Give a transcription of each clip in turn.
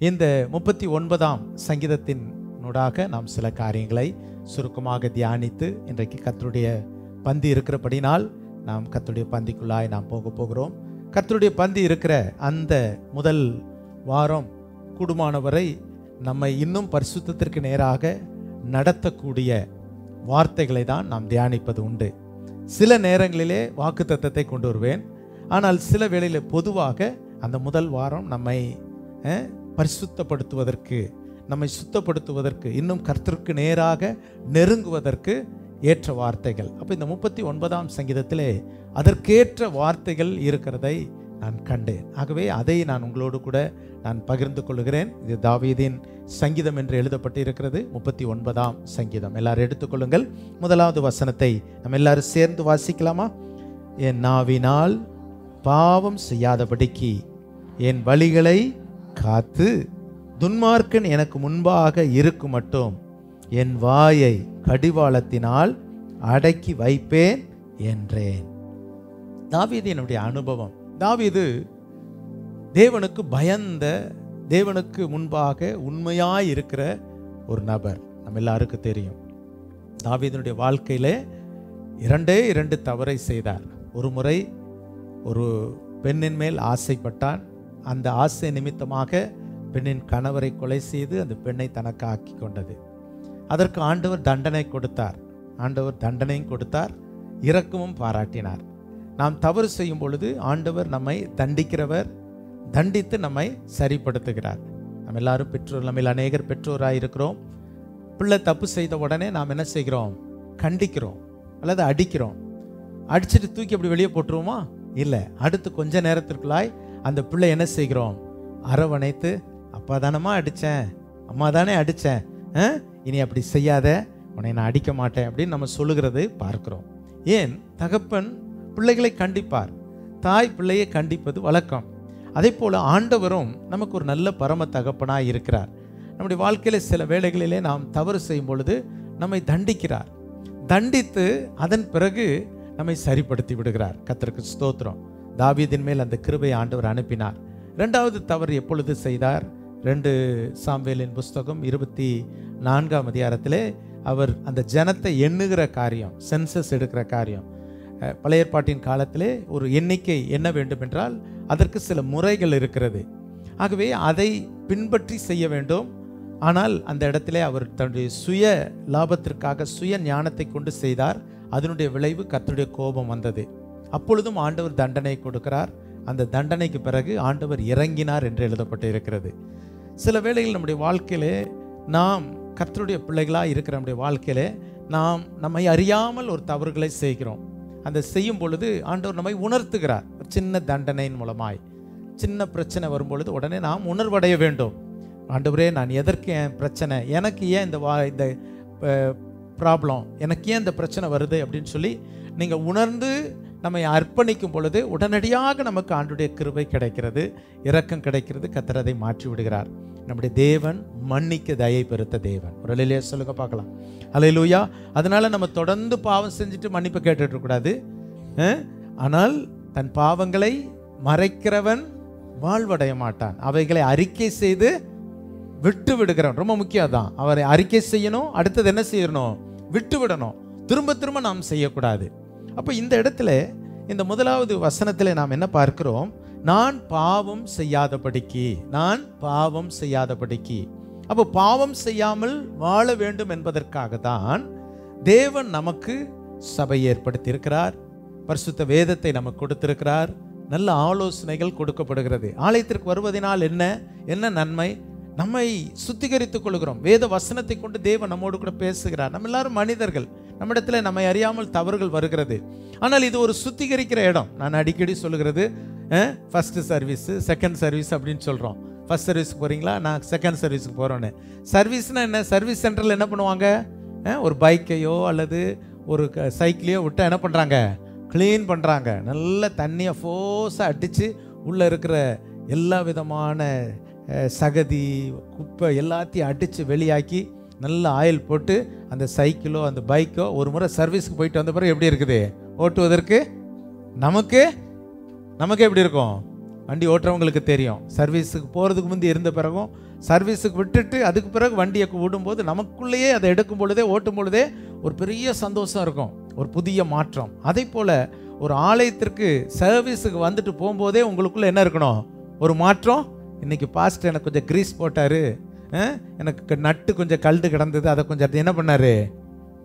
இந்த 39ஆம் சங்கீதத்தின் நூடாக நாம் சில காரியங்களை சுருக்கமாக தியானித்து இன்றைக்கு கர்த்தருடைய பந்தி இருக்கிறபடினால் நாம் கர்த்தருடைய பந்திக்குள்ளாய் நாம் போகிறோம். கர்த்தருடைய பந்தி இருக்கிற அந்த முதல் வாரம் கூடுமானவரை நம்மை இன்னும் பரிசுத்தத்திற்கு நேராக நடத்தக்கூடிய வார்த்தைகளை தான் நாம் தியானிப்பது உண்டு. சில நேரங்களிலே வாக்குத்தத்தத்தை கொண்டு வருவேன். ஆனால் சில வேளையில் பொதுவாக அந்த முதல் வாரம் நம்மை பரிசுத்தப்படுத்துவதற்கு, நம்மை சுத்தப்படுத்துவதற்கு, இன்னும் கர்த்தருக்கு நேராக நெருங்குவதற்கு ஏற்ற வார்த்தைகள். அப்போ இந்த 39ஆம் சங்கீதத்திலே அதற்கேற்ற வார்த்தைகள் இருக்கிறதை நான் கண்டேன். ஆகவே அதை நான் உங்களோடு கூட நான் பகிர்ந்து கொள்கிறேன். இது தாவீதின் சங்கீதம் என்று எழுதப்பட்டு இருக்கிறது. 39ஆம் சங்கீதம் எல்லாரும் எடுத்துக்கொள்ளுங்கள். முதலாவது வசனத்தை நம்ம எல்லாரும் சேர்ந்து வாசிக்கலாமா? என் நாவினால் பாவம் செய்யாதபடிக்கு என் வழிகளை காத்து துன்மார்க்கன் எனக்கு முன்பாக இருக்கும் மட்டும் என் வாயை கடிவாளத்தினால் அடக்கி வைப்பேன் என்றேன். தாவீது என்னுடைய அனுபவம். தாவீது தேவனுக்கு பயந்த, தேவனுக்கு முன்பாக உண்மையாய் இருக்கிற ஒரு நபர். நம்ம எல்லாருக்கும் தெரியும். தாவீதுனுடைய வாழ்க்கையிலே 2 தவறை செய்தார். ஒரு முறை ஒரு பெண்ணின் மேல் ஆசைப்பட்டான். அந்த ஆசை நிமித்தமாக பெண்ணின் கணவரை கொலை செய்து அந்த பெண்ணை தனக்கு ஆக்கி கொண்டது. அதற்கு ஆண்டவர் தண்டனை கொடுத்தார். ஆண்டவர் தண்டனையும் கொடுத்தார், இரக்கமும் பாராட்டினார். நாம் தவறு செய்யும் பொழுது ஆண்டவர் நம்மை தண்டிக்கிறவர், தண்டித்து நம்மை சரிப்படுத்துகிறார். நம்ம எல்லாரும் பெற்றோர், நம்ம அநேகர் பெற்றோராயிருக்கிறோம். பிள்ளை தப்பு செய்த உடனே நாம் என்ன செய்கிறோம்? கண்டிக்கிறோம் அல்லது அடிக்கிறோம். அடிச்சுட்டு தூக்கி அப்படி வெளியே போட்டுருவோமா? இல்லை. அடுத்து கொஞ்ச நேரத்திற்குள்ளாய் அந்த பிள்ளை என்ன செய்கிறோம்? அரவணைத்து, அப்பா தானம்மா அடித்தேன், அம்மா தானே அடித்தேன், இனி அப்படி செய்யாத, உன்னை நான் அடிக்க மாட்டேன் அப்படின்னு நம்ம சொல்லுகிறது பார்க்கிறோம். ஏன்? தகப்பன் பிள்ளைகளை கண்டிப்பார், தாய் பிள்ளையை கண்டிப்பது வழக்கம். அதே போல் ஆண்டவரும் நமக்கு ஒரு நல்ல பரம தகப்பனாய் இருக்கிறார். நம்முடைய வாழ்க்கையில் சில வேளைகளிலே நாம் தவறு செய்யும் பொழுது நம்மை தண்டிக்கிறார். தண்டித்து அதன் பிறகு நம்மை சரிப்படுத்தி விடுகிறார். கர்த்தருக்கு ஸ்தோத்திரம். தாவீதின் மேல் அந்த கிருபை ஆண்டவர் அனுப்பினார். 2வது தவறு எப்பொழுது செய்தார்? 2 சாமுவேலின் புஸ்தகம் 24ஆம் அதிகாரத்திலே அவர் அந்த ஜனத்தை எண்ணுகிற காரியம், சென்சஸ் எடுக்கிற காரியம். பழைய ஏற்பாட்டின் காலத்திலே ஒரு எண்ணிக்கை எண்ண வேண்டும் என்றால் அதற்கு சில முறைகள் இருக்கிறது. ஆகவே அதை பின்பற்றி செய்ய வேண்டும். ஆனால் அந்த இடத்திலே அவர் தன்னுடைய சுய லாபத்திற்காக சுய ஞானத்தை கொண்டு செய்தார். அதனுடைய விளைவு கர்த்தருடைய கோபம் வந்தது. அப்பொழுதும் ஆண்டவர் தண்டனை கொடுக்கிறார். அந்த தண்டனைக்கு பிறகு ஆண்டவர் இறங்கினார் என்று எழுதப்பட்டு இருக்கிறது. சில வேளைகள் நம்முடைய வாழ்க்கையிலே நாம் கர்த்தருடைய பிள்ளைகளாக இருக்கிற நம்முடைய வாழ்க்கையிலே நாம் நம்மை அறியாமல் ஒரு தவறுகளை செய்கிறோம். அந்த செய்யும் பொழுது ஆண்டவர் நம்மை உணர்த்துகிறார். ஒரு சின்ன தண்டனையின் மூலமாய் சின்ன பிரச்சனை வரும்பொழுது உடனே நாம் உணர்வடைய வேண்டும். ஆண்டவரே, நான் எதற்கு என் பிரச்சனை, எனக்கு ஏன் இந்த ப்ராப்ளம், எனக்கு ஏன் இந்த பிரச்சனை வருது அப்படின்னு சொல்லி நீங்கள் உணர்ந்து நம்மை அர்ப்பணிக்கும் பொழுது உடனடியாக நமக்கு ஆண்டவருடைய கிருபை கிடைக்கிறது, இரக்கம் கிடைக்கிறது. கர்த்தர் அதை மாற்றி விடுகிறார். நம்முடைய தேவன் மன்னிக்க தயை பெருத்த தேவன். ஒரு அல்லேலூயா சொல்லுங்க பார்க்கலாம். அல்லேலூயா. அதனால நம்ம தொடர்ந்து பாவம் செஞ்சுட்டு மன்னிப்பு கேட்டுட்டு இருக்கக்கூடாது. ஆனால் தன் பாவங்களை மறைக்கிறவன் வாழ்வடைய மாட்டான். அவைகளை அறிக்கை செய்து விட்டு விடுகிறவன். ரொம்ப முக்கியம் தான். அவரை அறிக்கை செய்யணும், அடுத்தது என்ன செய்யணும்? விட்டு விடணும். திரும்ப திரும்ப நாம் செய்யக்கூடாது. அப்போ இந்த இடத்துல இந்த முதலாவது வசனத்தில் நாம் என்ன பார்க்கிறோம்? நான் பாவம் செய்யாதபடிக்கு, நான் பாவம் செய்யாதபடிக்கு. அப்போ பாவம் செய்யாமல் வாழ வேண்டும் என்பதற்காக தான் தேவன் நமக்கு சபை ஏற்படுத்தி இருக்கிறார். பரிசுத்த வேதத்தை நமக்கு கொடுத்திருக்கிறார். நல்ல ஆலோசனைகள் கொடுக்கப்படுகிறது. ஆலயத்திற்கு வருவதனால் என்ன நன்மை? நம்மை சுத்திகரித்துக் கொள்கிறோம். வேத வசனத்தை கொண்டு தேவன் நம்மோடு கூட பேசுகிறார். நம்ம எல்லாரும் மனிதர்கள், நம்மிடத்துல நம்மை அறியாமல் தவறுகள் வருகிறது. ஆனால் இது ஒரு சுத்திகரிக்கிற இடம். நான் அடிக்கடி சொல்லுகிறது, ஃபர்ஸ்ட் சர்வீஸ், செகண்ட் சர்வீஸ் அப்படின்னு சொல்கிறோம். ஃபர்ஸ்ட் சர்வீஸுக்கு போகிறீங்களா? நான் செகண்ட் சர்வீஸுக்கு போகிறோன்னு. சர்வீஸ்னா என்ன? சர்வீஸ் சென்டரில் என்ன பண்ணுவாங்க? ஒரு பைக்கையோ அல்லது ஒரு சைக்கிளையோ விட்டால் என்ன பண்ணுறாங்க? க்ளீன் பண்ணுறாங்க. நல்ல தண்ணியை ஃபோர்ஸாக அடித்து உள்ளே இருக்கிற எல்லா விதமான சகதி, குப்பை எல்லாத்தையும் அடித்து வெளியாக்கி நல்ல ஆயில் போட்டு அந்த சைக்கிளோ அந்த பைக்கோ ஒரு முறை சர்வீஸுக்கு போயிட்டு வந்த பிறகு எப்படி இருக்குது ஓட்டுவதற்கு? நமக்கு எப்படி இருக்கும்? வண்டி ஓட்டுறவங்களுக்கு தெரியும். சர்வீஸுக்கு போகிறதுக்கு முந்தி இருந்த பிறகும் சர்வீஸுக்கு விட்டுட்டு அதுக்கு பிறகு வண்டியை விடும்போது நமக்குள்ளேயே அதை எடுக்கும் பொழுதே ஓட்டும் பொழுதே ஒரு பெரிய சந்தோஷம் இருக்கும், ஒரு புதிய மாற்றம். அதே போல் ஒரு ஆலயத்திற்கு சர்வீஸுக்கு வந்துட்டு போகும்போதே உங்களுக்குள்ளே என்ன இருக்கணும்? ஒரு மாற்றம். இன்றைக்கி பாஸ்டர் எனக்கு கொஞ்சம் கிரீஸ் போட்டார், எனக்கு நட்டு கொஞ்சம் கல்டு கிடந்தது, அதை கொஞ்சம் என்ன பண்ணார்?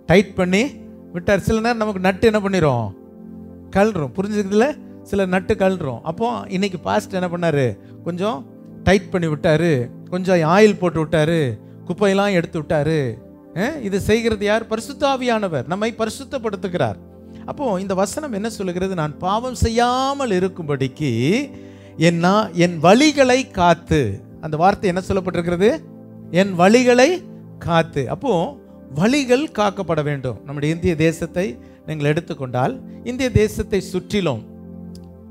டைட் பண்ணி விட்டார். சில நேரம் நமக்கு நட்டு என்ன பண்ணிடும்? கல்றோம். புரிஞ்சுக்கிறதுல சில நட்டு கல்றோம். அப்போ இன்னைக்கு பாஸ்டர் என்ன பண்ணார்? கொஞ்சம் டைட் பண்ணி விட்டார், கொஞ்சம் ஆயில் போட்டு விட்டார், குப்பையெல்லாம் எடுத்து விட்டார். இது செய்கிறது யார்? பரிசுத்த ஆவியானவர் நம்மை பரிசுத்தப்படுத்துகிறார். அப்போ இந்த வசனம் என்ன சொல்லுகிறது? நான் பாவம் செய்யாமல் இருக்கும்படிக்கு என் வழிகளை காத்து. அந்த வார்த்தை என்ன சொல்லப்பட்டிருக்கிறது? என் வழிகளை காத்து. அப்போ வழிகள் காக்கப்பட வேண்டும். நம்முடைய இந்திய தேசத்தை நீங்கள் எடுத்துக்கொண்டால், இந்திய தேசத்தை சுற்றிலும்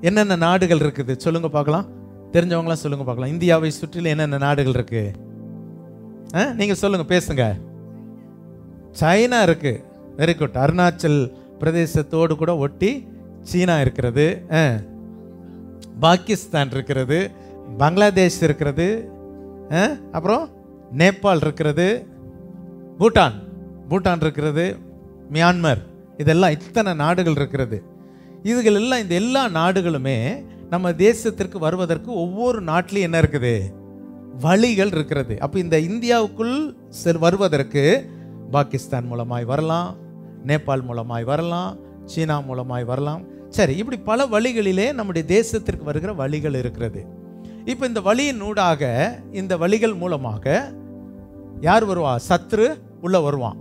என்னென்ன நாடுகள் இருக்குது சொல்லுங்க பார்க்கலாம். தெரிஞ்சவங்களாம் சொல்லுங்க பார்க்கலாம். இந்தியாவை சுற்றிலும் என்னென்ன நாடுகள் இருக்கு? நீங்க சொல்லுங்க, பேசுங்க. சைனா இருக்கு. Very good. அருணாச்சல் பிரதேசத்தோடு கூட ஒட்டி சீனா இருக்கிறது, பாகிஸ்தான் இருக்கிறது, பங்களாதேஷ் இருக்கிறது, அப்புறம் நேபாள் இருக்கிறது, பூட்டான் இருக்கிறது, மியான்மர், இதெல்லாம் இத்தனை நாடுகள் இருக்கிறது. இதுகள் எல்லாம், இந்த எல்லா நாடுகளுமே நம்ம தேசத்திற்கு வருவதற்கு ஒவ்வொரு நாட்டிலையும் என்ன இருக்குது? வழிகள் இருக்கிறது. அப்போ இந்த இந்தியாவுக்குள் வருவதற்கு பாகிஸ்தான் மூலமாய் வரலாம், நேபாள் மூலமாய் வரலாம், சீனா மூலமாய் வரலாம். சரி, இப்படி பல வழிகளிலே நம்முடைய தேசத்திற்கு வருகிற வழிகள் இருக்கிறது. இப்போ இந்த வழியின் ஊடாக, இந்த வழிகள் மூலமாக யார் வருவா? சத்ரு உள்ள வருவான்.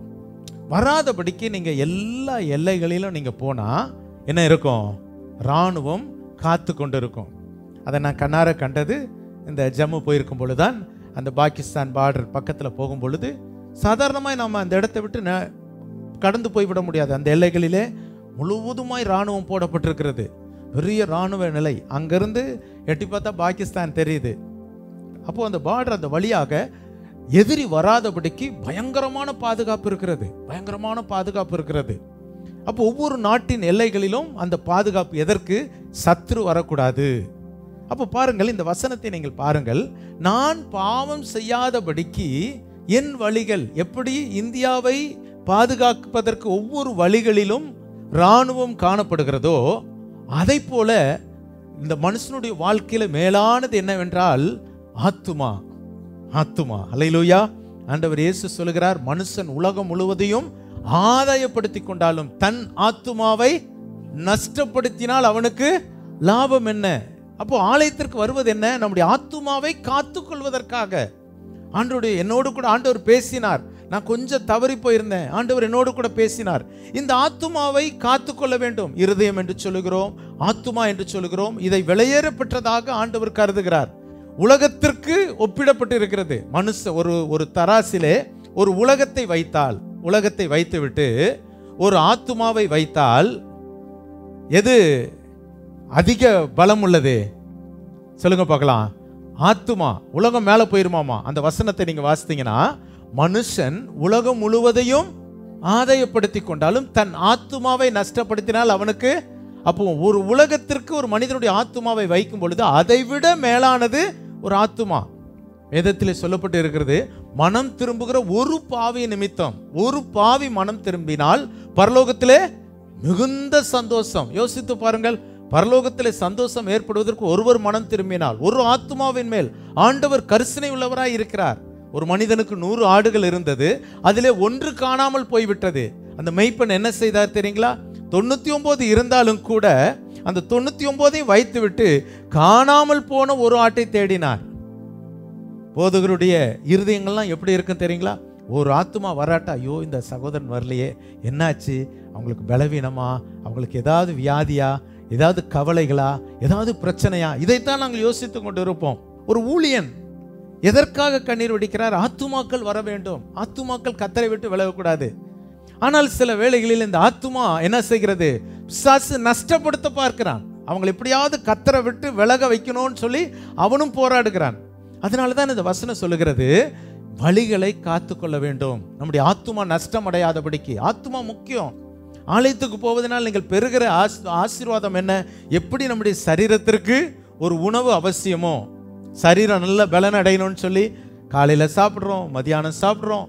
வராதபடிக்கு நீங்கள் எல்லா எல்லைகளிலும் நீங்கள் போனால் என்ன இருக்கும்? இராணுவம் காத்து கொண்டு இருக்கும். அதை நான் கண்ணார கண்டது இந்த ஜம்மு போயிருக்கும் பொழுதுதான். அந்த பாகிஸ்தான் பார்டர் பக்கத்தில் போகும் பொழுது சாதாரணமாக நம்ம அந்த இடத்தை விட்டு கடந்து போய்விட முடியாது. அந்த எல்லைகளிலே முழுவதுமாய் இராணுவம் போடப்பட்டிருக்கிறது. பெரிய இராணுவ நிலை. அங்கிருந்து எட்டி பார்த்தா பாகிஸ்தான் தெரியுது. அப்போ அந்த பார்டர், அந்த வழியாக எதிரி வராதபடிக்கு பயங்கரமான பாதுகாப்பு இருக்கிறது, பயங்கரமான பாதுகாப்பு இருக்கிறது. அப்போ ஒவ்வொரு நாட்டின் எல்லைகளிலும் அந்த பாதுகாப்பு. எதற்கு? சத்ரு வரக்கூடாது. அப்போ பாருங்கள், இந்த வசனத்தை நீங்கள் பாருங்கள். நான் பாவம் செய்யாதபடிக்கு என் வழிகள். எப்படி இந்தியாவை பாதுகாப்பதற்கு ஒவ்வொரு வழிகளிலும் இராணுவம் காணப்படுகிறதோ, அதை போல இந்த மனுஷனுடைய வாழ்க்கையில மேலானது என்னவென்றால் ஆத்துமா. ஆத்துமா. அல்லேலூயா. ஆண்டவர் இயேசு சொல்லுகிறார், மனுஷன் உலகம் முழுவதையும் ஆதாயப்படுத்தி கொண்டாலும் தன் ஆத்துமாவை நஷ்டப்படுத்தினால் அவனுக்கு லாபம் என்ன? அப்போ ஆலயத்திற்கு வருவது என்ன? நம்முடைய ஆத்துமாவை காத்து கொள்வதற்காக. என்னோடு கூட ஆண்டவர் பேசினார். நான் கொஞ்சம் தவறி போயிருந்தேன், ஆண்டவர் என்னோடு கூட பேசினார். இந்த ஆத்துமாவை காத்து கொள்ள வேண்டும். இருதயம் என்று சொல்லுகிறோம், ஆத்துமா என்று சொல்லுகிறோம். இதை விலையேற பெற்றதாக ஆண்டவர் கருதுகிறார். உலகத்திற்கு ஒப்பிடப்பட்டு இருக்கிறது. ஒரு தராசிலே ஒரு உலகத்தை வைத்தால், உலகத்தை வைத்துவிட்டு ஒரு ஆத்துமாவை வைத்தால் எது அதிக பலம் உள்ளது? சொல்லுங்க பார்க்கலாம். ஆத்துமா. உலகம் மேல போயிருமாமா. அந்த வசனத்தை நீங்க வாசித்தீங்கன்னா, மனுஷன் உலகம் முழுவதையும் ஆதாயப்படுத்தி கொண்டாலும் தன் ஆத்துமாவை நஷ்டப்படுத்தினால் அவனுக்கு. அப்போ ஒரு உலகத்திற்கு ஒரு மனிதனுடைய ஆத்துமாவை வைக்கும் பொழுது அதை விட மேலானது ஒரு ஆத்துமா. வேதத்திலே சொல்லப்பட்டு இருக்கிறது, மனம் திரும்புகிற ஒரு பாவி நிமித்தம், ஒரு பாவி மனம் திரும்பினால் பரலோகத்திலே மிகுந்த சந்தோஷம். யோசித்து பாருங்கள், பரலோகத்திலே சந்தோஷம் ஏற்படுவதற்கு ஒருவர் மனம் திரும்பினால், ஒரு ஆத்துமாவின் மேல் ஆண்டவர் கரிசனை உள்ளவராய் இருக்கிறார். ஒரு மனிதனுக்கு 100 ஆடுகள் இருந்தது, அதிலே ஒன்று காணாமல் போய்விட்டது. அந்த மெய்ப்பன் என்ன செய்தார் தெரியுங்களா? 99 இருந்தாலும் கூட அந்த 99ஐயும் வைத்து விட்டு காணாமல் போன ஒரு ஆட்டை தேடினார். போதகருடைய இருதயங்கள்லாம் எப்படி இருக்குன்னு தெரியுங்களா? ஒரு ஆத்துமா வராட்டா, ஐயோ இந்த சகோதரன் வரலையே, என்னாச்சு? அவங்களுக்கு பலவீனமா, அவங்களுக்கு ஏதாவது வியாதியா, ஏதாவது கவலைகளா, ஏதாவது பிரச்சனையா? இதைத்தான் நாங்கள் யோசித்து கொண்டு இருப்போம். ஒரு ஊழியன் எதற்காக கண்ணீர் வடிக்கிறார்? ஆத்துமாக்கள் வர வேண்டும், ஆத்துமாக்கள் கத்தரை விட்டு விலகக்கூடாது. ஆனால் சில வேளைகளில் இந்த ஆத்துமா என்ன செய்கிறது? பிசாசு நஷ்டப்படுத்த பார்க்கிறான். அவங்களை எப்படியாவது கத்தரை விட்டு விலக வைக்கணும்னு சொல்லி அவனும் போராடுகிறான். அதனால தான் இந்த வசனம் சொல்லுகிறது, வழிகளை காத்து கொள்ள வேண்டும், நம்முடைய ஆத்துமா நஷ்டம் அடையாதபடிக்கு. ஆத்துமா முக்கியம். ஆலயத்துக்கு போவதனால் நீங்கள் பெறுகிற ஆசீர்வாதம் என்ன? எப்படி நம்முடைய சரீரத்திற்கு ஒரு உணவு அவசியமோ, சரீரம் நல்ல பலன் அடையணும்னு சொல்லி காலையில் சாப்பிட்றோம், மதியானம் சாப்பிட்றோம்,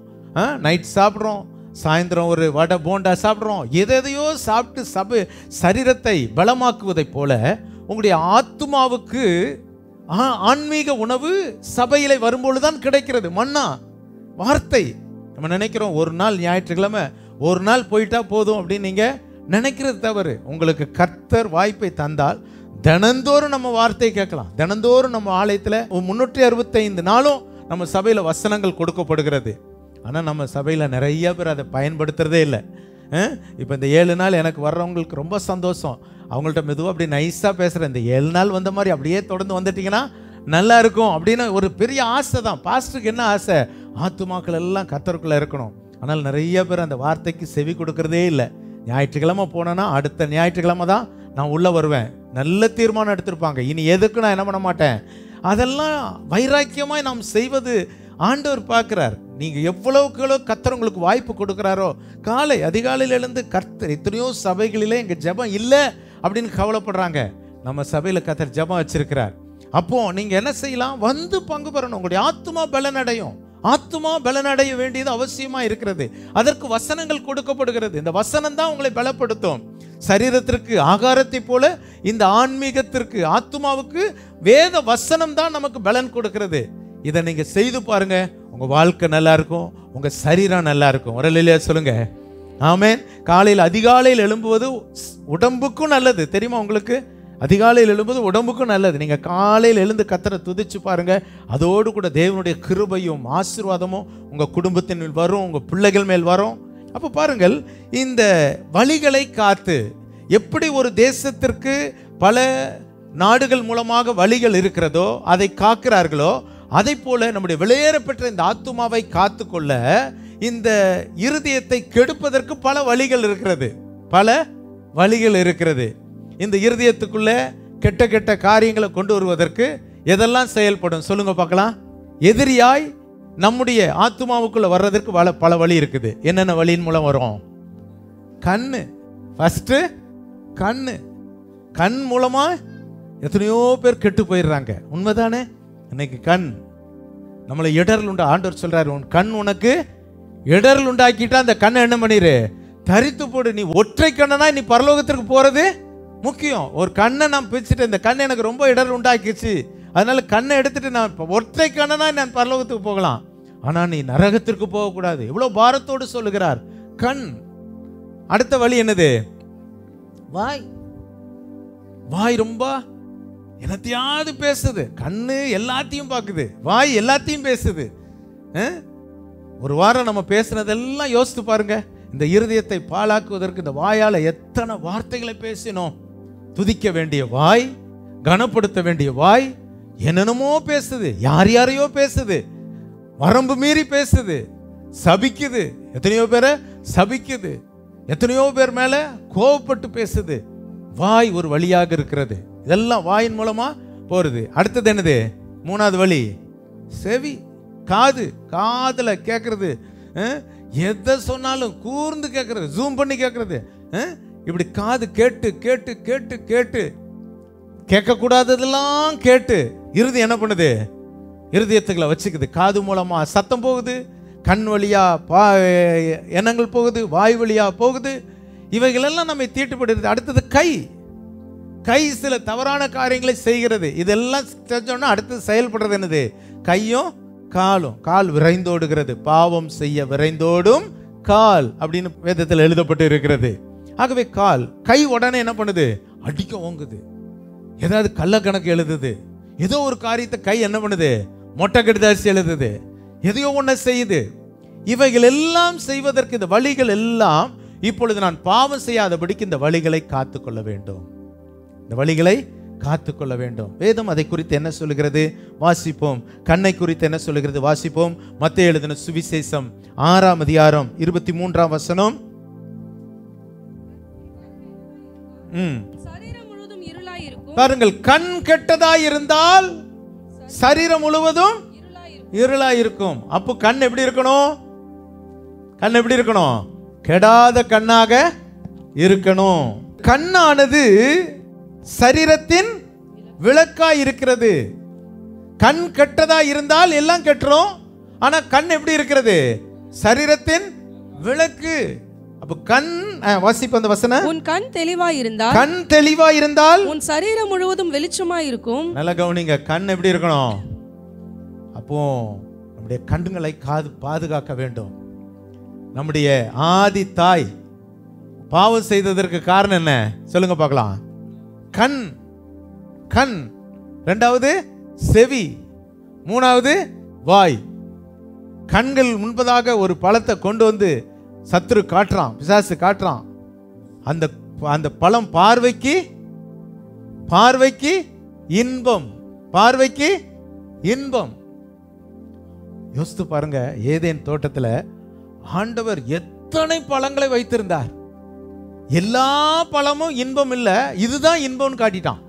நைட் சாப்பிட்றோம், சாயந்தரம் ஒரு வடை போண்டா சாப்பிட்றோம், எதையோ சாப்பிட்டு சரீரத்தை பலமாக்குவதை போல உங்களுடைய ஆத்துமாவுக்கு ஆன்மீக உணவு சபையிலே வரும்பொழுதுதான் கிடைக்கிறது. மன்னா வார்த்தை. நம்ம நினைக்கிறோம் ஒரு நாள் ஞாயிற்றுக்கிழமை ஒரு நாள் போயிட்டா போதும் அப்படின்னு நீங்க நினைக்கிறது தவறு. உங்களுக்கு கர்த்தர் வாய்ப்பை தந்தால் தினந்தோறும் நம்ம வார்த்தையை கேட்கலாம். தினந்தோறும் நம்ம ஆலயத்தில் 365 நாளும் நம்ம சபையில் வசனங்கள் கொடுக்கப்படுகிறது. ஆனால் நம்ம சபையில் நிறைய பேர் அதை பயன்படுத்துறதே இல்லை. இப்போ இந்த 7 நாள் எனக்கு வர்றவங்களுக்கு ரொம்ப சந்தோஷம். அவங்கள்ட்ட மெதுவாக அப்படி நைஸாக பேசுகிறேன். இந்த 7 நாள் வந்த மாதிரி அப்படியே தொடர்ந்து வந்துட்டிங்கன்னா நல்லா இருக்கும் அப்படின்னு ஒரு பெரிய ஆசை தான். பாஸ்டருக்கு என்ன ஆசை? ஆத்துமாக்கள் எல்லாம் கர்த்தருக்குள்ளே இருக்கணும். ஆனால் நிறைய பேர் அந்த வார்த்தைக்கு செவி கொடுக்கறதே இல்லை. ஞாயிற்றுக்கிழமை போனேன்னா அடுத்த ஞாயிற்றுக்கிழமை தான் நான் உள்ளே வருவேன். நல்ல தீர்மானம் எடுத்திருப்பாங்க, இனி எதுக்கு நான் என்ன பண்ண மாட்டேன். அதெல்லாம் வைராக்கியமாக நாம் செய்வது ஆண்டவர் பார்க்குறார். நீங்கள் எவ்வளவுக்கு கர்த்தர் உங்களுக்கு வாய்ப்பு கொடுக்குறாரோ, காலை அதிகாலையில் எழுந்து கர்த்தர் எத்தனையோ சபைகளிலே எங்கள் ஜெபம் இல்லை அப்படின்னு கவலைப்படுறாங்க. நம்ம சபையில் கர்த்தர் ஜெபம் வச்சிருக்கிறார். அப்போ நீங்கள் என்ன செய்யலாம்? வந்து பங்கு பெறணும். உங்களுடைய ஆத்துமா பலனடையும். ஆத்துமா பலனடைய வேண்டியது அவசியமாக இருக்கிறது. அதற்கு வசனங்கள் கொடுக்கப்படுகிறது. இந்த வசனம் தான் உங்களை பலப்படுத்தும். சரீரத்திற்கு ஆகாரத்தை போல இந்த ஆன்மீகத்திற்கு ஆத்துமாவுக்கு வேத வசனம் தான் நமக்கு பலன் கொடுக்கிறது. இதை நீங்க செய்து பாருங்க, உங்க வாழ்க்கை நல்லா இருக்கும், உங்க சரீரம் நல்லா இருக்கும். ஒரு இல்லையா சொல்லுங்க ஆமென். காலையில் அதிகாலையில் எழும்புவது உடம்புக்கும் நல்லது தெரியுமா உங்களுக்கு? அதிகாலையில் எழும்புவது உடம்புக்கும் நல்லது. நீங்க காலையில் எழுந்து கர்த்தரை துதிச்சு பாருங்க. அதோடு கூட தேவனுடைய கிருபையும் ஆசீர்வாதமும் உங்க குடும்பத்தின் மேல் வரும், உங்க பிள்ளைகள் மேல் வரும். அப்போ பாருங்கள், இந்த வழிகளை காத்து எப்படி ஒரு தேசத்திற்கு பல நாடுகள் மூலமாக வழிகள் இருக்கிறதோ அதை காக்கிறார்களோ, அதை போல நம்முடைய வெளியேறப்பெற்ற இந்த ஆத்துமாவை காத்துக்கொள்ள இந்த இருதயத்தை கெடுப்பதற்கு பல வழிகள் இருக்கிறது. பல வழிகள் இருக்கிறது. இந்த இருதயத்துக்குள்ள கெட்ட கெட்ட காரியங்களை கொண்டு வருவதற்கு எதெல்லாம் செயல்படும் சொல்லுங்க பார்க்கலாம். எதிரியாய் நம்முடைய ஆத்துமாவுக்குள்ள வர்றதற்கு பல வழி இருக்குது. என்னென்ன வழியின் மூலம் வரும்? கண்ணு. ஃபர்ஸ்ட் கண்ணு. கண் மூலமா எத்தனையோ பேர் கெட்டு போயிடுறாங்க. உண்மைதானே? இன்னைக்கு கண் நம்மளை இடரல் உண்டா. ஆண்டவர் சொல்றாரு, உன் கண் உனக்கு இடரல் உண்டாக்கிட்டா அந்த கண்ணை என்ன பண்ணிரு? தரித்து போடு. நீ ஒற்றை கண்ணனா நீ பரலோகத்திற்கு போறது முக்கியம். ஒரு கண்ணை நான் பிரிச்சுட்டு இந்த கண்ணை எனக்கு ரொம்ப இடரல் உண்டாக்கிச்சு, அதனால கண்ணை எடுத்துட்டு நான் ஒற்றை கண்ணனா நான் பரலோகத்துக்கு போகலாம், ஆனா நீ நரகத்திற்கு போகக்கூடாது. எவ்வளவு பாரத்தோடு சொல்லுகிறார். கண். அடுத்த வழி என்னது? வாய். வாய் ரொம்ப என்னத்தையாவது பேசுது. கண்ணு எல்லாத்தையும் பார்க்குது, வாய் எல்லாத்தையும் பேசுது. ஒரு வாரம் நம்ம பேசுனதெல்லாம் யோசித்து பாருங்க. இந்த இருதயத்தை பாழாக்குவதற்கு இந்த வாயால் எத்தனை வார்த்தைகளை பேசினோம். துதிக்க வேண்டிய வாய், கனப்படுத்த வேண்டிய வாய் என்னென்னமோ பேசுது, யார் யாரையோ பேசுது, வரம்பு மீறி பேசுது, சபிக்குது, எத்தனையோ பேரை சபிக்குது, எத்தனையோ பேர் மேல கோபப்பட்டு பேசுது. வாய் ஒரு வழியாக இருக்கிறது. இதெல்லாம் வாயின் மூலமா போறது. அடுத்தது என்னது? மூணாவது வழி செவி. காது. காதுல கேட்கறது, எதை சொன்னாலும் கூர்ந்து கேட்கறது, ஜூம் பண்ணி கேட்கறது. இப்படி காது கேட்டு கேட்டு கேட்டு கேட்டு கேட்கக்கூடாததெல்லாம் கேட்டு இருதயம் என்ன பண்ணுது? இருதயத்துக்களை வச்சுக்குது. காது மூலமா சத்தம் போகுது, கண் வழியா எண்ணங்கள் போகுது, வாய் வழியா போகுது. இவைகளெல்லாம் நம்மை தீட்டுப்படுகிறது. அடுத்தது கை. கை சில தவறான காரியங்களை செய்கிறது. இதெல்லாம் செஞ்சோன்னா அடுத்தது செயல்படுறது என்னது? கையும் காலும். கால் விரைந்தோடுகிறது, பாவம் செய்ய விரைந்தோடும் கால் அப்படின்னு வேதத்தில் எழுதப்பட்டு இருக்கிறது. ஆகவே கால். கை உடனே என்ன பண்ணுது? அடிக்க ஓங்குது. ஏதாவது கள்ள கணக்கு எழுதுது, ஏதோ ஒரு காரியத்தை கை என்ன பண்ணுது? மொட்டை கடிதாசி எழுதுது, எதையோ ஒன்றை செய்யுது. இவைகள் எல்லாம் செய்வதற்கு இந்த வழிகள் எல்லாம் இப்பொழுது நான் பாவம் செய்யாதபடிக்கு இந்த வழிகளை காத்துக்கொள்ள வேண்டும். இந்த வழிகளை காத்துக்கொள்ள வேண்டும். வேதம் அதை குறித்து என்ன சொல்லுகிறது? வாசிப்போம். கண்ணை குறித்து என்ன சொல்லுகிறது? வாசிப்போம். மத்தேயு எழுதின சுவிசேஷம் 6ஆம் அதிகாரம் 23ஆம் வசனம். பாருங்கள், கண் கெட்டதாய் இருந்தால் சரீரம் முழுவதும் இருளாய் இருக்கும். அப்போ கண் எப்படி இருக்கணும்? கண் எப்படி இருக்கணும்? கெடாத கண்ணாக இருக்கணும். கண்ணானது சரீரத்தின் விளக்காய் இருக்கிறது. கண் கெட்டதா இருந்தால் எல்லாம் கெட்டுரும். ஆனா கண் எப்படி இருக்கிறது? சரீரத்தின் விளக்கு. அப்ப கண், வாசிப்பு அந்த வசனம். உன் கண் தெளிவாய் இருந்தால், கண் தெளிவாய் இருந்தால் உன் சரீரம் முழுவதும் வெளிச்சமாய் இருக்கும். நல்ல கவனிங்க, கண் எப்படி இருக்கணும்? அப்போ நம்முடைய கண்களை பாதுகாக்க வேண்டும். நம்முடைய ஆதி தாய் பாவம் செய்ததற்கு காரணம் என்ன சொல்லுங்க பார்க்கலாம். கண். கண். இரண்டாவது செவி. மூணாவது வாய். கண்கள் முன்பதாக ஒரு பழத்தை கொண்டு வந்து சத்துரு காட்டுறான், பிசாசு காட்டுறான். அந்த பழம் பார்வைக்கு இன்பம். பார்வைக்கு இன்பம். யோசித்து பாருங்க, ஏதேன் தோட்டத்தில் ஆண்டவர் எத்தனை பழங்களை வைத்திருந்தார். எல்லா பழமும் இன்பம் இல்லை, இதுதான் இன்பம்னு காட்டிட்டான்.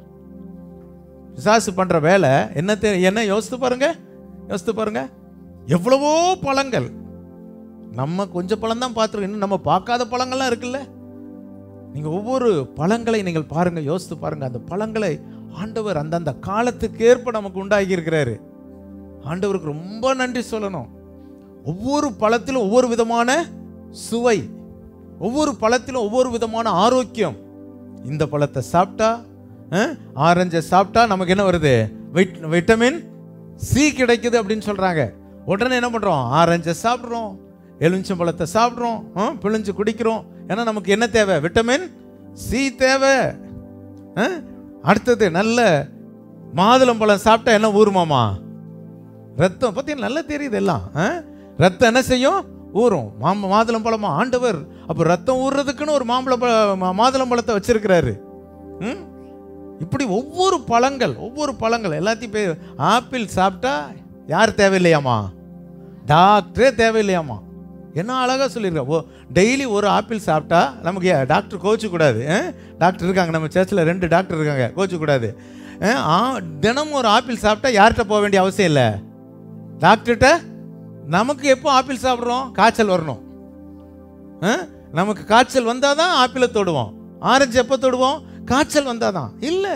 பிசாசு பண்ற வேலை என்ன யோசித்து பாருங்க. யோசித்து பாருங்க, எவ்வளவோ பழங்கள். நம்ம கொஞ்சம் பழம் தான் பார்த்துருக்கோம், இன்னும் நம்ம பார்க்காத பழங்கள்லாம் இருக்குல்ல. நீங்க ஒவ்வொரு பழங்களை நீங்கள் பாருங்க, யோசித்து பாருங்க. அந்த பழங்களை ஆண்டவர் அந்தந்த காலத்துக்கு ஏற்ப நமக்கு உண்டாகி இருக்கிறாரு. ஆண்டவருக்கு ரொம்ப நன்றி சொல்லணும். ஒவ்வொரு பழத்திலும் ஒவ்வொரு விதமான சுவை, ஒவ்வொரு பழத்திலும் ஒவ்வொரு விதமான ஆரோக்கியம். இந்த பழத்தை சாப்பிட்டா, ஆரஞ்சை சாப்பிட்டா நமக்கு என்ன வருது? விட்டமின் சி கிடைக்குது அப்படின்னு சொல்றாங்க. உடனே என்ன பண்றோம்? ஆரஞ்சை சாப்பிட்றோம், எலுமிச்சம் பழத்தை சாப்பிட்றோம், பிழிஞ்சு குடிக்கிறோம். ஏன்னா நமக்கு என்ன தேவை? விட்டமின் சி தேவை. அடுத்தது நல்ல மாதுளம் பழம் சாப்பிட்டா என்ன ஊறுமாமா? ரத்தம். பார்த்தீங்கன்னா நல்லா தெரியுது எல்லாம். ரத்தம் என்ன செய்யும்? ஊறும். மாதுளம் பழமா? ஆண்டவர் அப்போ ரத்தம் ஊறுறதுக்குன்னு ஒரு மாதுளம் பழத்தை வச்சிருக்கிறாரு. இப்படி ஒவ்வொரு பழங்கள் எல்லாத்தையும் ஆப்பிள் சாப்பிட்டா யார் தேவையில்லையாமா? டாக்டரே தேவையில்லையாமா. என்ன அழகா சொல்லியிருக்கா. டெய்லி ஒரு ஆப்பிள் சாப்பிட்டா நமக்கு டாக்டர் கோச்சக்கூடாது. டாக்டர் இருக்காங்க நம்ம சர்ச்சில், 2 டாக்டர் இருக்காங்க, கோச்சக்கூடாது. தினமும் ஒரு ஆப்பிள் சாப்பிட்டா யார்கிட்ட போக வேண்டிய அவசியம் இல்லை, டாக்டர்கிட்ட. நமக்கு எப்போ ஆப்பிள் சாப்பிட்றோம்? காய்ச்சல் வரணும். நமக்கு காய்ச்சல் வந்தால் தான் ஆப்பிளை தொடுவோம். ஆரஞ்சு எப்போ தொடுவோம்? காய்ச்சல் வந்தால் தான். இல்லை,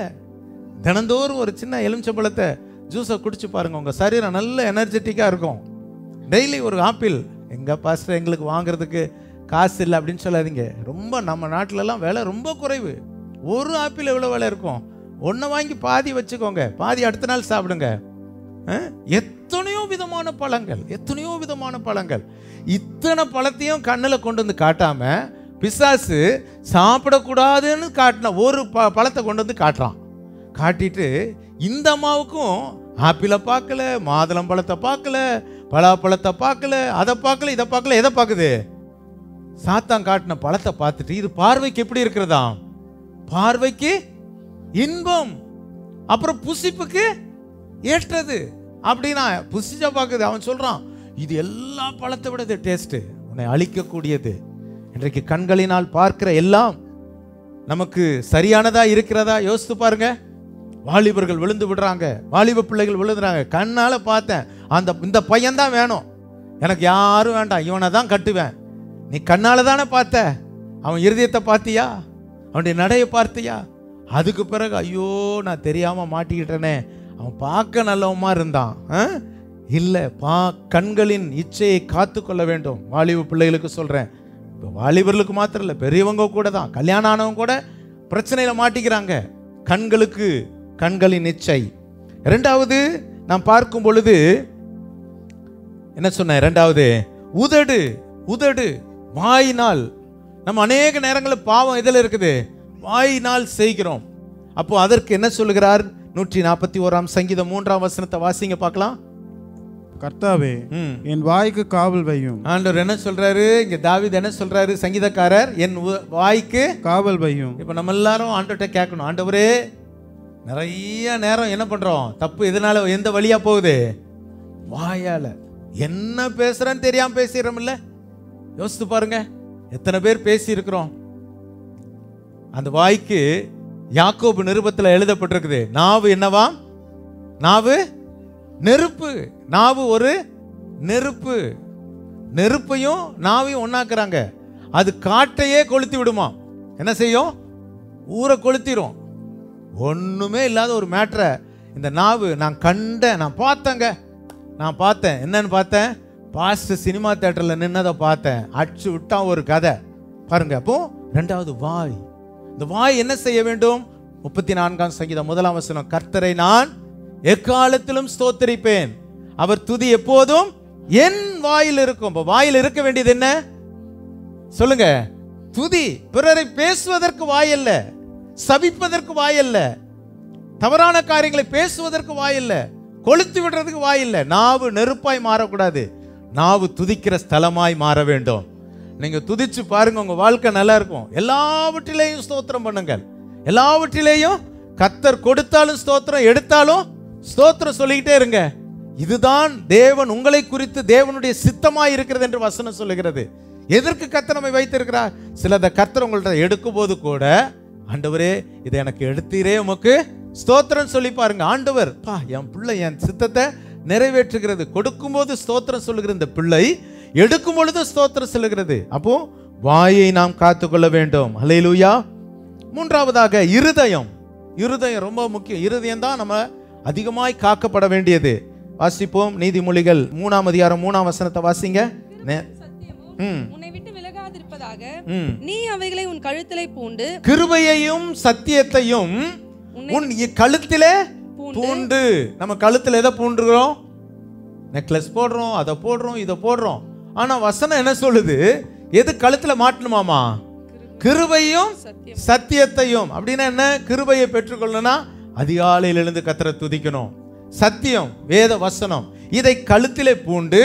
தினந்தோறும் ஒரு சின்ன எலுமிச்சம்பழத்தை ஜூஸை குடிச்சு பாருங்க, உங்கள் சரீரம் நல்ல எனர்ஜெட்டிக்காக இருக்கும். டெய்லி ஒரு ஆப்பிள். எங்கள் பாஸ்டர் எங்களுக்கு வாங்குறதுக்கு காசு இல்லை அப்படின்னு சொல்லாதீங்க. ரொம்ப நம்ம நாட்டிலலாம் விலை ரொம்ப குறைவு. ஒரு ஆப்பிள் எவ்வளோ விலை இருக்கும்? ஒன்றை வாங்கி பாதி வச்சுக்கோங்க, பாதி அடுத்த நாள் சாப்பிடுங்க. எத்தனையோ விதமான பழங்கள். இத்தனை பழத்தையும் கண்ணில் கொண்டு வந்து காட்டாம பிசாசு சாப்பிடக்கூடாதுன்னு காட்டின ஒரு பழத்தை கொண்டு வந்து காட்டுறான். காட்டிட்டு இந்த அம்மாவுக்கும் ஆப்பிளை பார்க்கல, மாதுளம் பழத்தை பார்க்கல, பலாப்பழத்தை பார்க்கல, அதை பார்க்கல, இதை பார்க்கல. எதை பார்க்குது? சாத்தான் காட்டின பழத்தை பார்த்துட்டு இது பார்வைக்கு எப்படி இருக்கிறதா? பார்வைக்கு இன்பம், அப்புறம் புசிப்புக்கு ஏற்றது அப்படின்னா புசிச்சா பார்க்குது. அவன் சொல்றான், இது எல்லா பழத்தை விட இது டேஸ்ட், உன்னை அழிக்கக்கூடியது. இன்றைக்கு கண்களினால் பார்க்கிற எல்லாம் நமக்கு சரியானதா இருக்கிறதா? யோசித்து பாருங்க. வாலிபர்கள் விழுந்து விடுறாங்க, வாலிப பிள்ளைகள் விழுந்துறாங்க. கண்ணால பார்த்தேன், இந்த பையன் தான் வேணும், எனக்கு யாரும் வேண்டாம், இவனை தான் கட்டுவேன். நீ கண்ணால தானே பார்த்த, அவன் இருதயத்தை பார்த்தியா? அவனுடைய நடையை பார்த்தியா? அதுக்கு பிறகு ஐயோ நான் தெரியாம மாட்டிக்கிட்டேனே, அவன் பார்க்க நல்லவமா இருந்தான். இல்லை, கண்களின் இச்சையை காத்து கொள்ள வேண்டும். வாலிப பிள்ளைகளுக்கு சொல்றேன், வாலிபர்களுக்கு மாத்திரம் இல்லை, பெரியவங்க கூட தான், கல்யாணம் ஆனவங்க கூட பிரச்சனையில மாட்டிக்கிறாங்க. கண்களின் இச்சை. இரண்டாவது நாம் பார்க்கும் பொழுது என்ன சொன்ன? இரண்டாவது உதடு, வாயினால். நம்ம அநேக நேரங்களில் பாவம் இதில் இருக்குது, வாயினால் செய்கிறோம். அப்போ அதற்கு என்ன சொல்லுகிறார்? 141 சங்கீதம் 3 வசனத்தை வாசிங்க பார்க்கலாம். கர்த்தாவே, என் வாய்க்கு காவல் வையும். ஆண்டவர் என்ன சொல்றாரு இங்க? தாவீது என்ன சொல்றாரு? சங்கீதக்காரர், என் வாய்க்கு காவல் வையும். இப்ப நம்ம எல்லாரும் ஆண்டவர்கிட்ட கேட்கணும், ஆண்டவரே நிறைய நேரம் என்ன பண்றோம்? தப்பு எதனால, எந்த வழியா போகுது? வாயால. என்ன பேசுறேன்னு தெரியாம பேசிடுறோம் இல்ல? யோசித்து பாருங்க, எத்தனை பேர் பேசி இருக்கிறோம். அந்த வாய்க்கு யாக்கோபு நிருபத்தில் எழுதப்பட்டிருக்குது, நாவு என்னவா? நாவு நெருப்பு. நாவு ஒரு நெருப்பு. நெருப்பையும் நாவையும் ஒன்னாக்குறாங்க. அது காட்டையே கொளுத்தி விடுமா? என்ன செய்யும்? ஊரை கொளுத்திரும். ஒண்ணுமே இல்லாத ஒரு மேட்ரை இந்த நாவு நான் கண்டேன், நான் பார்த்தேன். என்னன்னு பார்த்தேன்? பாஸ்ட் சினிமா தியேட்டர்ல நின்னதை பார்த்தேன். அடிச்சு விட்டான் ஒரு கதை பாருங்க. அப்போ ரெண்டாவது வாய். இந்த வாய் என்ன செய்ய வேண்டும்? 34ஆம் சங்கீதம் 1ஆம் வசனம், கர்த்தரை நான் எக்காலத்திலும் ஸ்தோத்திரிப்பேன், அவர் துதி எப்போதும் என் வாயில் இருக்கும். இப்போ வாயில் இருக்க வேண்டியது என்ன சொல்லுங்க? துதி. பிறரை பேசுவதற்கு வாயல்ல, சபிப்பதற்கு வாயல்ல, தவறான காரியங்களை பேசுவதற்கு வாயல்ல, கொளுத்து விடுறதுக்கு வாயில்லை. நாவு நெருப்பாய் மாறக்கூடாது, நாவு துதிக்கிற ஸ்தலமாய் மாற வேண்டும். நீங்க துதிச்சு பாருங்க, உங்க வாழ்க்கை நல்லா இருக்கும். எல்லாவற்றிலேயும் ஸ்தோத்திரம் பண்ணுங்கள். எல்லாவற்றிலேயும் கர்த்தர் கொடுத்தாலும் ஸ்தோத்திரம், எடுத்தாலும் ஸ்தோத்திரம் சொல்லிக்கிட்டே இருங்க. இதுதான் தேவன் உங்களை குறித்து தேவனுடைய சித்தமாய் இருக்கிறது என்று வசனம் சொல்லுகிறது. எதற்கு கர்த்தர் நம்மை வைத்திருக்கிறார்? சிலத கர்த்தர் உங்கள்ட்ட எடுக்கும் போது கூட, ஆண்டவரே இதை எனக்கு எடுத்தீரே உமக்கு ஸ்தோத்திரம் சொல்லி பாருங்க. ஆண்டவர் பா என் பிள்ளை என் சித்தத்தை நிறைவேற்றுகிறது. கொடுக்கும்போது ஸ்தோத்திரம் சொல்லுகிற இந்த பிள்ளை எடுக்கும் பொழுது ஸ்தோத்திரம் சொல்லுகிறது. அப்போ வாயை நாம் காத்துக்கொள்ள வேண்டும். ஹல்லேலூயா. மூன்றாவதாக இருதயம். இருதயம் ரொம்ப முக்கியம். இருதயம் தான் நம்ம அதிகமாய் காக்கப்பட வேண்டியது. வாசிப்போம் நீதிமொழிகள் 3ஆம் அதிகாரம் 3ஆம் வசனத்தை வாசிங்க. உன்னை விட்டு விலகாதிருப்பதாக நீ அவைகளை உன் கழுத்திலே பூண்டு. கிருபையையும் சத்தியத்தையும் உன் கழுத்திலே பூண்டு. நம்ம கழுத்துல எதை பூண்டுகிறோம்? நெக்லஸ் போடுறோம், அதை போடுறோம், இதை போடுறோம். ஆனா வசனம் என்ன சொல்லுது? எது கழுத்துல மாட்டணுமாமா? கிருபையும் சத்தியத்தையும். அப்படின்னா என்ன? கிருபையை பெற்றுக்கொள்ளணும்னா அதிகாலையில் எழுந்து கர்த்தரை துதிக்கணும். சத்தியம் வேத வசனம், இதை கழுத்திலே பூண்டு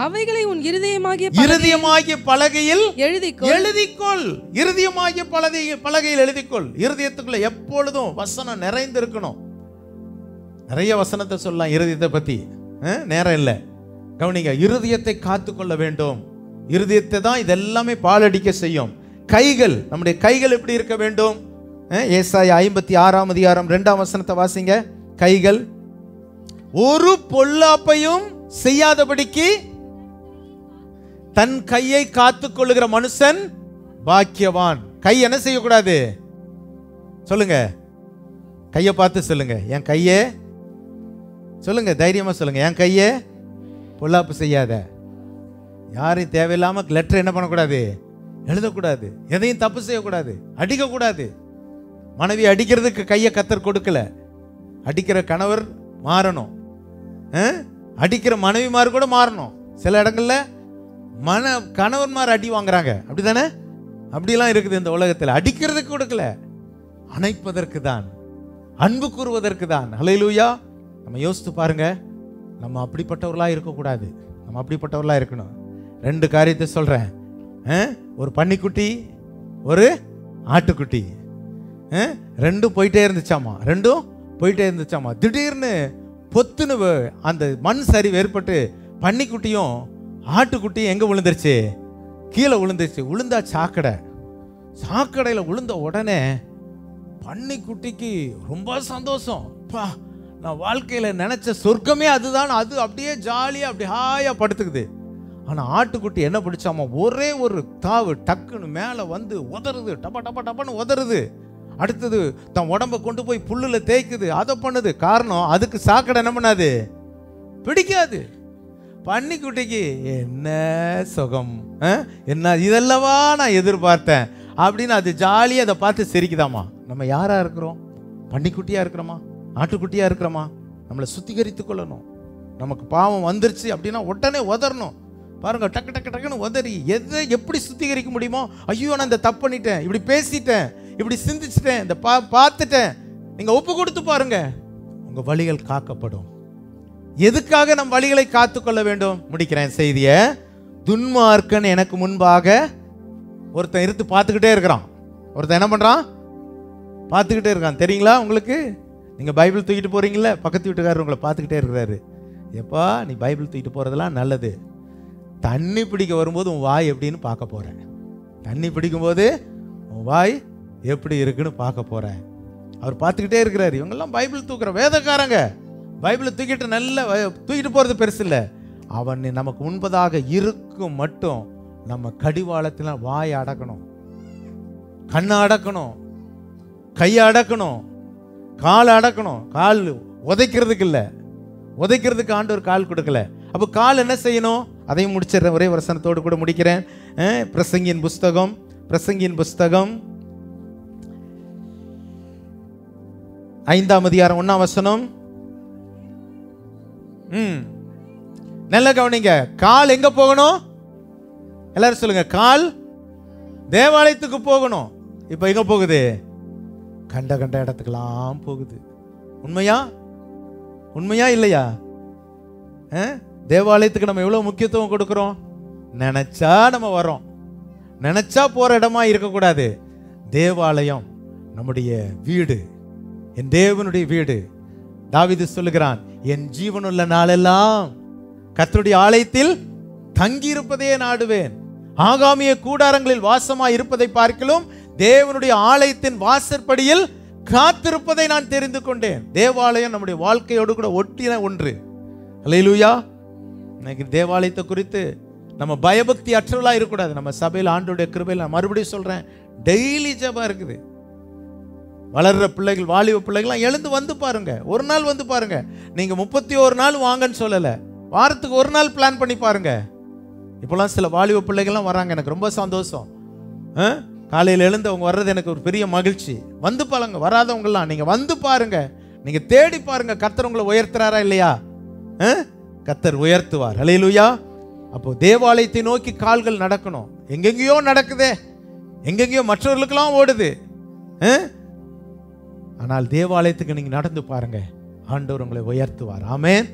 அவைகளை உன் இருதயமாகிய பலகையில் எழுதிக்கொள். இருதயமாகிய பலகையில் எழுதிக்கொள். இருதயத்துக்குள்ள எப்பொழுதும் வசனம் நிறைந்திருக்கணும். நிறைய வசனத்தை சொல்லலாம் இருதயத்தை பத்தி, நேரம் இல்லை. கவனிங்க, இருதயத்தை காத்துக்கொள்ள வேண்டும். இருதயத்தை தான் இதெல்லாமே பாலடிக்க செய்யும். கைகள், நம்முடைய கைகள் எப்படி இருக்க வேண்டும்? ஏசாயா 56ஆம் அதிகாரம் 2ஆம் வசனத்தை வாசிங்க. கைகள் ஒரு பொல்லாப்பையும் செய்யாதபடிக்கு தன் கையை காத்துக் கொள்ளுகிற மனுஷன் பாக்கியவான். கை என்ன செய்யக்கூடாது சொல்லுங்க? கையை பார்த்து சொல்லுங்க. என் கையே சொல்லுங்க, தைரியமா சொல்லுங்க. என் கையே பொல்லாப்பு செய்யாத. யாரையும் தேவையில்லாம லெட்டர் என்ன பண்ணக்கூடாது? எழுதக்கூடாது. எதையும் தப்பு செய்யக்கூடாது. அடிக்கக்கூடாது. மனைவி அடிக்கிறதுக்கு கையை கர்த்தர் கொடுக்கல. அடிக்கிற கணவர் மாறணும், அடிக்கிற மனைவிமார் கூட மாறணும். சில இடங்கள்ல கணவன்மார் அடி வாங்குறாங்க, அப்படிதானே? அப்படிலாம் இருக்குது இந்த உலகத்தில். அடிக்கிறதுக்கு கொடுக்கல, அணைப்பதற்கு தான், அன்பு கூறுவதற்கு தான். ஹல்லேலூயா. நம்ம யோசித்து பாருங்க, நம்ம அப்படிப்பட்டவர்களா இருக்கக்கூடாது. நம்ம அப்படிப்பட்டவர்களா இருக்கணும். 2 காரியத்தை சொல்றேன். ஒரு பன்னிக்குட்டி, ஒரு ஆட்டுக்குட்டி, ரெண்டும் போயிட்டே இருந்துச்சாமா. திடீர்னு பொத்துன்னு அந்த மண் சரிவு ஏற்பட்டு பன்னிக்குட்டியும் ஆட்டுக்குட்டியும் எங்க விழுந்துருச்சு? கீழே விழுந்துருச்சு. விழுந்தா சாக்கடையில் விழுந்த உடனே பன்னிக்குட்டிக்கு ரொம்ப சந்தோஷம். பா, நான் வாழ்க்கையில நினைச்ச சொர்க்கமே அதுதான். அது அப்படியே ஜாலியா அப்படி ஹாயா படுத்துக்குது. ஆனா ஆட்டுக்குட்டி என்ன பிடிச்சாமா? ஒரே ஒரு தாவு, டக்குன்னு மேல வந்து உதறுது, டப்பன்னு உதறுது. அடுத்தது தன் உடம்ப கொண்டு போய் புல்லுல தேய்க்குது, அதை பண்ணுது. காரணம், அதுக்கு சாக்கடை என்ன பண்ணாது? பிடிக்காது. பன்னிக்குட்டிக்கு என்ன சுகம், என்ன இதெல்லவா நான் எதிர்பார்த்தேன் அப்படின்னு அது ஜாலியாக அதை பார்த்து சிரிக்குதாமா. நம்ம யாரா இருக்கிறோம்? பன்னிக்குட்டியா இருக்கிறோமா? ஆட்டுக்குட்டியா இருக்கிறோமா? நம்மளை சுத்திகரித்து கொள்ளணும். நமக்கு பாவம் வந்துருச்சு அப்படின்னா உடனே உதறணும். பாருங்க, டக்குன்னு உதறி எதை எப்படி சுத்திகரிக்க முடியுமோ, ஐயோ நான் இந்த தப்பு பண்ணிட்டேன், இப்படி பேசிட்டேன், இப்படி சிந்திச்சிட்டேன், இந்த பார்த்துட்டேன், நீங்க ஒப்பு கொடுத்து பாருங்க, உங்க வழிகள் காக்கப்படும். எதுக்காக நம் வழிகளை காத்துக்கொள்ள வேண்டும்? முடிக்கிறேன் செய்திய. துன்மார்க்கன் எனக்கு முன்பாக ஒருத்தன் இருந்து பார்த்துக்கிட்டே இருக்கிறான். ஒருத்தன் என்ன பண்றான்? பார்த்துக்கிட்டே இருக்கான். தெரியுங்களா உங்களுக்கு? நீங்க பைபிள் தூக்கிட்டு போறீங்களா, பக்கத்து வீட்டுக்காரர் உங்களை பார்த்துக்கிட்டே இருக்கிறாரு. எப்பா நீ பைபிள் தூக்கிட்டு போறதெல்லாம் நல்லது, தண்ணி பிடிக்க வரும்போது உன் வாய் எப்படின்னு பார்க்க போறேன். தண்ணி பிடிக்கும்போது உன் வாய் எப்படி இருக்குன்னு பார்க்க போறேன். அவர் பார்த்துக்கிட்டே இருக்கிறாரு. இவங்கெல்லாம் பைபிள் தூக்குற வேதக்காரங்க. பைபிளை தூக்கிட்டு தூக்கிட்டு போறது பெருசு இல்லை. அவன் நமக்கு முன்பதாக இருக்கும் மட்டும் நம்ம கடிவாளத்தில் வாயை அடக்கணும், கண்ணை அடக்கணும், கையை அடக்கணும். கால் அடக்கணும். கால் உதைக்கிறதுக்கு இல்லை, உதைக்கிறதுக்கு ஆண்டவர் கால் கொடுக்கல. அப்போ கால் என்ன செய்யணும்? அதையும் முடிச்சிடுறேன், ஒரே வசனத்தோடு கூட முடிக்கிறேன். பிரசங்கியின் புஸ்தகம் 5ஆம் அதிகாரம் 1ஆம் வசனம். நல்ல கவனிங்க. கால் எங்க போகணும்? எல்லாரும் சொல்லுங்க. கால் தேவாலயத்துக்கு போகணும். இப்ப எங்க போகுது? கண்ட கண்ட இடத்துக்கெல்லாம் போகுது. உண்மையா? உண்மையா இல்லையா? தேவாலயத்துக்கு நம்ம எவ்வளவு முக்கியத்துவம் கொடுக்கிறோம். நினைச்சா நம்ம வரோம், நினைச்சா போற இடமா இருக்கக்கூடாது. தேவாலயம் நம்முடைய வீடு, என் தேவனுடைய வீடு. தாவீது சொல்லுகிறான், என் ஜீவனுள்ள நாளெல்லாம் கர்த்தருடைய ஆலயத்தில் தங்கி இருப்பதே நாடுவேன். ஆகாமிய கூடாரங்களில் வாசமாய் இருப்பதை பார்க்கிலும் தேவனுடைய ஆலயத்தின் வாசற்படியில் காத்திருப்பதை நான் தெரிந்து கொண்டேன். தேவாலயம் நம்முடைய வாழ்க்கையோடு கூட ஒட்டின ஒன்று. அல்லேலூயா. இன்னைக்கு தேவாலயத்தை குறித்து நம்ம பயபக்தி அற்றவளா இருக்கக்கூடாது. நம்ம சபையில் ஆண்டோடைய கிருபையில் நான் மறுபடியும் சொல்றேன், டெய்லி ஜெபம் இருக்குது. வளர்ற பிள்ளைகள், வாலிப பிள்ளைகள்லாம் எழுந்து வந்து பாருங்க. ஒரு நாள் வந்து பாருங்க. நீங்க 31 நாள் வாங்கன்னு சொல்லல, வாரத்துக்கு ஒரு நாள் பிளான் பண்ணி பாருங்க. இப்போலாம் சில வாலிப பிள்ளைகள்லாம் வராங்க, எனக்கு ரொம்ப சந்தோஷம். காலையில் எழுந்து அவங்க வர்றது எனக்கு ஒரு பெரிய மகிழ்ச்சி. வந்து பாருங்க. வராதவங்கலாம் நீங்க வந்து பாருங்க, நீங்க தேடி பாருங்க. கர்த்தர் உங்களை உயர்த்துறாரா இல்லையா? கர்த்தர் உயர்த்துவார். அல்லேலூயா. அப்போ தேவாலயத்தை நோக்கி கால்கள் நடக்கணும். எங்கெங்கயோ நடக்குதே, எங்கெங்கயோ மற்றவர்களுக்கெல்லாம் ஓடுது. ஆனால் தேவாலயத்துக்கு நீங்க நடந்து பாருங்க, ஆண்டவர் உங்களை உயர்த்துவார். ஆமென்.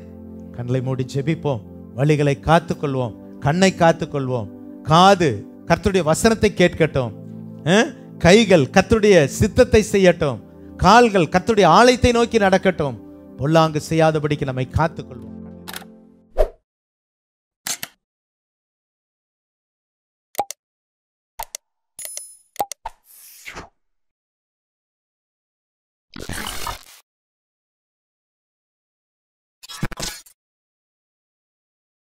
கண்களை மூடி ஜெபிப்போம். வழிகளை காத்துக்கொள்வோம், கண்ணை காத்துக்கொள்வோம். காது கர்த்தருடைய வசனத்தை கேட்கட்டும், கைகள் கர்த்தருடைய சித்தத்தை செய்யட்டும், கால்கள் கர்த்தருடைய ஆலயத்தை நோக்கி நடக்கட்டும். பொல்லாங்கு செய்யாதபடிக்கு நம்மை காத்துக்கொள்வோம்.